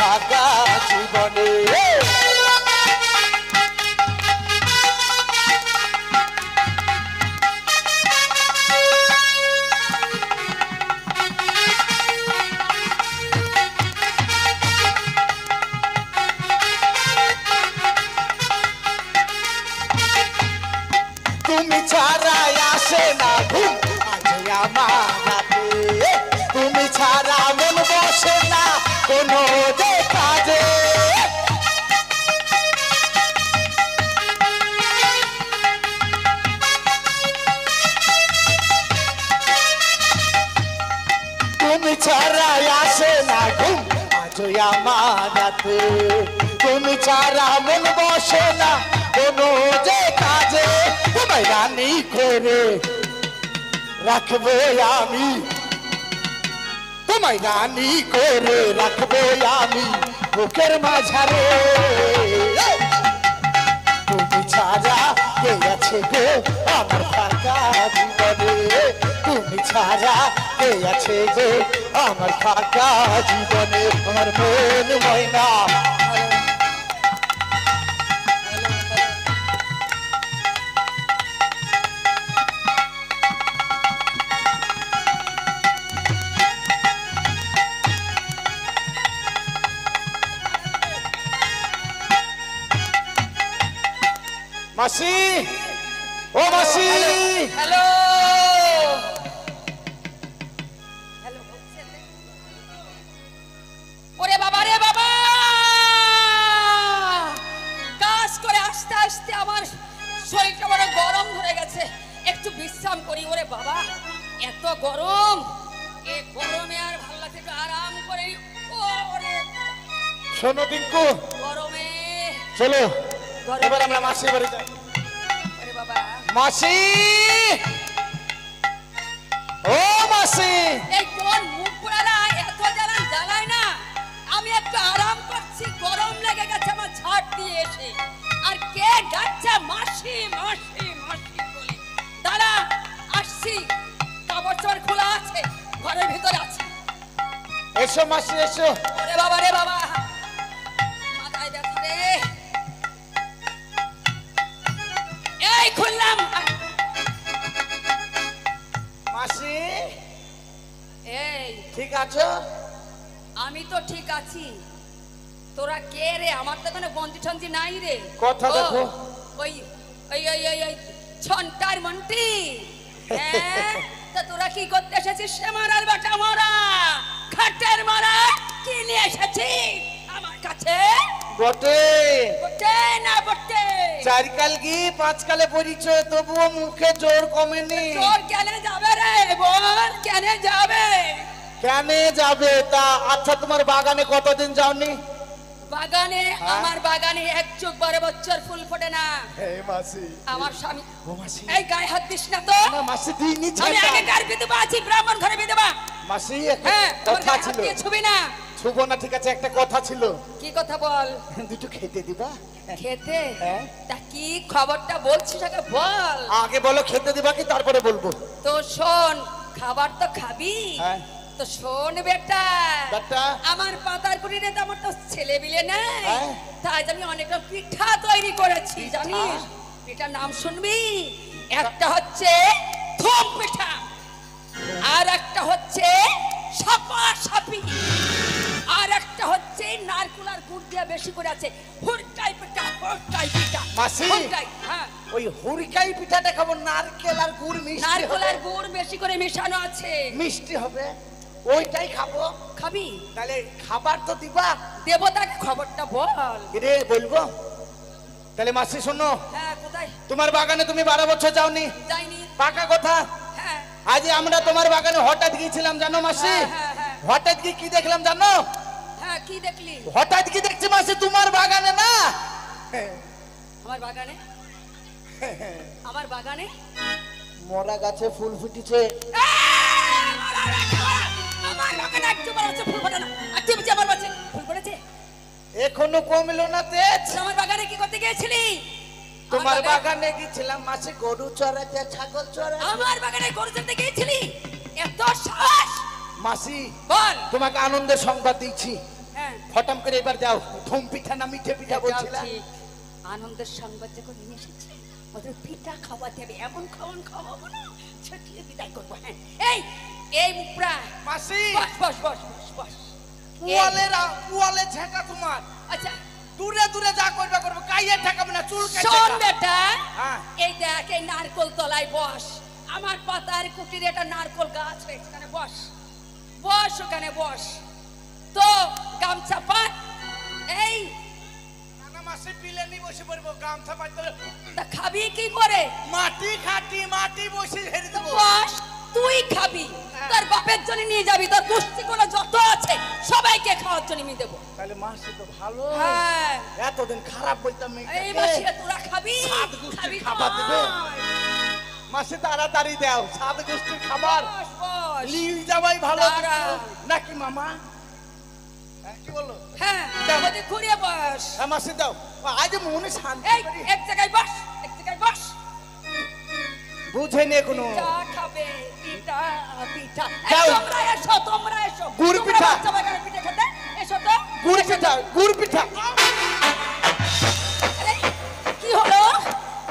ফাঁকা জীবনে তুমি ছাড়া আসে না ঘুম আজ আমার রাতে তুমি ছাড়া মন বসে না কোনো যে কাজে তুমি ছাড়া আসে না ঘুম আজ আমার রাতে তুমি ছাড়া মন বসে না কোনো যে কাজে তোমায় রানী করে রাখবো আমি তোমায় রানী করে রাখবো আমি বুকের মাঝারে তুমি ছাড়া কে আছে গো আমার ফাঁকা জীবনে তুমি ছাড়া কে আছে গো আমার ফাঁকা জীবনে আমার মন ময়না মাসি ও মাসি হ্যালো হ্যালো ওরে বাবা রে বাবা কাজ করে আস্তে আস্তে আমার শরীরটা বড় গরম ধরে গেছে একটু বিশ্রাম করি ওরে বাবা এত গরম এই গরমে আর ভালো লাগছে একটু আরাম করে ওরে শোনো টিঙ্কু গরমে চলো এবার আমরা মাসি বাড়ি যাই ওরে বাবা মাসি ও মাসি এই কোন মুখ পোড়ালা এত জ্বালায় না আমি একটু আরাম করছি গরম লেগে গেছে আমার ঝাড় দিয়ে এসে আর কে ডাকছে মাসি মাসি মাসি বলে দাঁড়া আসছি কাপড় চোপড় খোলা আছে ঘরের ভিতরে আছে এসো মাসি এসো ওরে বাবা রে বাবা মাথায় ব্যথা রে এই খুললাম মাসি এই ঠিক আছো আমি তো ঠিক আছি তোরা কে রে আমার তো কোনো বন্ধু টন্ধু নাই রে কথা দেখো ওই ওই ওই ওই ওই ছন্টার মন্টি হ্যাঁ তা তোরা কি করতে এসেছিস সে মারার বাটা মারা খাটের মারা কি নিয়ে এসেছিস আমার কাছে বটে বটে না বটে চারকাল কি পাঁচকালে পরিচয় তবুও মুখে জোর কমেনি তোর কেন যাবে রে বল কেন যাবে কেন যাবে তা আচ্ছা তোমার বাগানে কতদিন যাওনি বাগানে আমার বাগানে এক চোখ 12 বছর ফুল ফোটে না হে মাসি আমার স্বামী ও মাসি এই গায়ে হাত দিস না তো না মাসি দিইনি আমি আগে কার বিধবা আছি ব্রাহ্মণ ঘরে বিধবা মাসি হ্যাঁ কথা ছিল ছবি না ছুবো না ঠিক আছে একটা কথা ছিল কি কথা বল দুটো খেতে দিবা খেতে হ্যাঁ তা কি খবরটা বলছিস আগে বল আগে বলো খেতে দিবা কি তারপরে বলবো তো শোন খাবার তো খাবি হ্যাঁ তো শোন বেটা বেটা আমার পাতার কুড়িতে তো আমার তো ছেলে বিলে নাই হ্যাঁ। তাই আমি অনেক পিঠা তৈরি করেছি জানিস পিঠার নাম শুনবি একটা হচ্ছে থোম পিঠা আর একটা হচ্ছে সাপা সাপি আর একটা হচ্ছে নারকেল আর গুড় দিয়ে বেশি করে আছে হুরকাই পিঠা মাসি হুরকাই হ্যাঁ ওই হুরকাই পিঠাটা খাবো নারকেল আর গুড় মিষ্টি নারকেল হবে আর গুড় বেশি করে মেশানো আছে মিষ্টি হবে ওইটাই খাবো খাবি তাহলে খাবার তো দিবা দেবতাকে খবরটা বল রে বলবো তাহলে মাসি শোনো হ্যাঁ কোথায় তোমার বাগানে তুমি 12 বছর যাওনি যাইনি পাকা কথা হ্যাঁ আজ আমরা তোমার বাগানে হঠাৎ গিয়েছিলাম জানো মাসি হ্যাঁ হঠাৎ গিয়ে কি দেখলাম জানো হ্যাঁ কি দেখলি হঠাৎ কি দেখছি মাসি তোমার বাগানে না আমার বাগানে আমার বাগানে মরা গাছে ফুল ফুটেছে আমার বাগানে একটু বড় আছে ফুল ফোটে না একটু বেশি আমার বাগানে ফুল ফোটেছে এখনো কমলো না তেজ আমার বাগানে কি করতে গিয়েছিলি তোমার বাগানে গিয়েছিলাম মাসি গরু চড়াতে ছাগল চড়াতে আমার বাগানে গরু চড়াতে গিয়েছিলি এত সাহস মাসি বল তোমাকে আনন্দের সংবাদ দিচ্ছি হ্যাঁ হঠাৎ করে এবার দাও থম পিঠা না মিঠে পিঠা বলছিলা ঠিক। আনন্দের সংবাদ যখন নিয়ে এসেছে ওদের পিঠা খাওয়াতে হবে, এমন খাওয়ান খাওয়াবো না ছেটিয়ে বিদায় করবো। হ্যাঁ এই এই মুখরা মাসি বস বস বস বস বস পুয়ালে ঝেঁকা তোমার আচ্ছা দূরে দূরে যা করবে করবে কাইয়ে ঠেকাবে না চুল কেটে শোন বেটা, হ্যাঁ। এই দেখ এই নারকল তলায় বস, আমার পাতার কুটির এটা নারকল গাছ হয়েছে, ওখানে বস বস ওখানে বস। তো গামছা পান এই না মাসি পিলেনি বসে পড়বো গামছা পাইতে তা খাবি কি করে? মাটি খাটি মাটি বসে ঝেড়ে দেবো বস তুই খাবি, তোর বাপের জন্য নিয়ে যাবি, তোর গোষ্ঠী গুলো যত আছে সবাইকে খাওয়ার জন্য নিয়ে দেবো। তাহলে মাসি তো ভালো হ্যাঁ এতদিন খারাপ বলতাম এই বসে তোরা খাবি, সাত গোষ্ঠীর খাবি খাবার দেবে। খায়। মাসি তাড়াতাড়ি দাও সাত গোষ্ঠীর খাবার বস বস লীল যাবাই ভালো দাঁড়া। নাকি মামা কি বলো হ্যাঁ ওদিকে ঘুরে বস। হ্যাঁ মাসি দাও আজ মনে শান্তি এই করি এক জায়গায় বস, এক জায়গায় বস। বুঝে নে কোনো পিঠা খাবে, পিঠা পিঠা। এই যাও। তোমরা এসো গুড় তোমরা পিঠা। বাচ্চা বাগানে পিঠা খেতে এসো তো। গুড় পিঠা আরে, কি হলো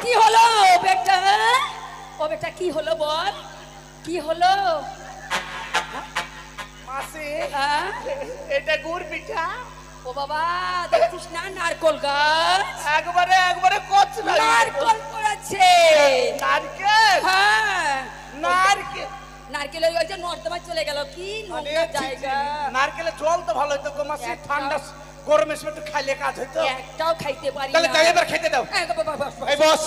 কি হলো বেটা, ও বেটা কি হলো বল, কি হলো? মাসি হ্যাঁ? এটা গুড় পিঠা ও বাবা দেখছিস না নারকল গাছ, একবারে কচ না নারকল করেছে। নারকেল হ্যাঁ নারকেল নারকেলের ওই যে নর্দমা চলে গেল, কি নোংরা জায়গা। নারকেলের জল তো ভালো হইতো গো মাসি একটা- ঠান্ডা গরমের সময় তো খাইলে কাজ হইতো একটাও খাইতে পারি তাহলে না। তাই এবার খেতে দাও এই বাবা, বাবা, বাবা, এই বস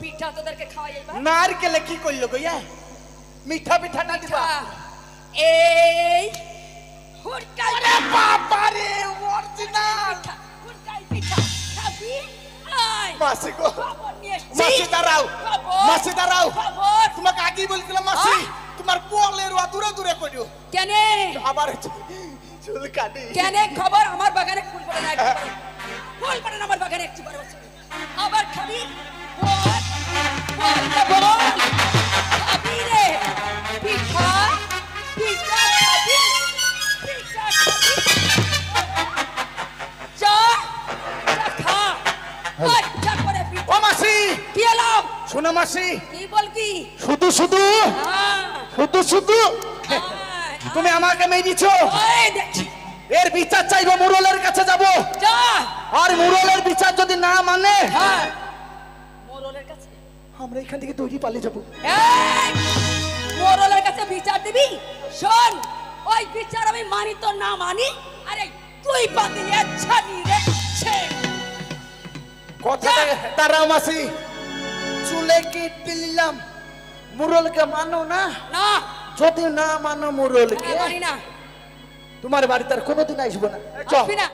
পিঠা তোদেরকে খাওয়াই এবার। নারকেলে কি করলো গো ইয়া মিঠা পিঠা না দিবা পিঠা। এই হুড়কাই বাবা রে অরিজিনাল পিঠা, হুড়কাই পিঠা খাবি? আয়, মাসি গো খবর নিয়ে এসছি। মাসি দাঁড়াও খবর, মাসি দাঁড়াও খবর। তোমাকে আগেই বলছিলাম মাসি আহ? তোমার বলের দূরে দূরে করিও কেনে আবার চুল কাটি কেনে খবর, আমার বাগানে ফুল পড়ে না একটু পরে। ফুল পড়ে না আমার বাগানে একটু পরে বসে। আবার খাবি? বল, বল রে বল। খাবি রে পিঠা, পিঠা খাবি, পিঠা খাবি। যা, যা খা। ওই, যা করে ও পিঠা। মাসি কি হলো? শোনো মাসি কি বলবি? শুধু শুধু আয়, তুমি আমাকে মেরেছো ওই দেখি। এর বিচার চাইবো মুরলের কাছে যাব যা। আর মুরলের বিচার যদি না মানে হ্যাঁ, মোরলের কাছে। আমরা এখান থেকে দৌড়ি পালিয়ে যাবো এই, মোরলের কাছে বিচার দিবি? শোন, ওই বিচার আমি মানি তো না মানি, আরে তুই পাতি ছাড়ি রে ছে। কথাটা দাঁড়াও মাসি চুলে কেটে নিলাম মুরলকে মানো না না যদি না মানো মুরলকে মানি না, তোমার বাড়িতে আর কোনোদিন আসবো না চল আসবি না।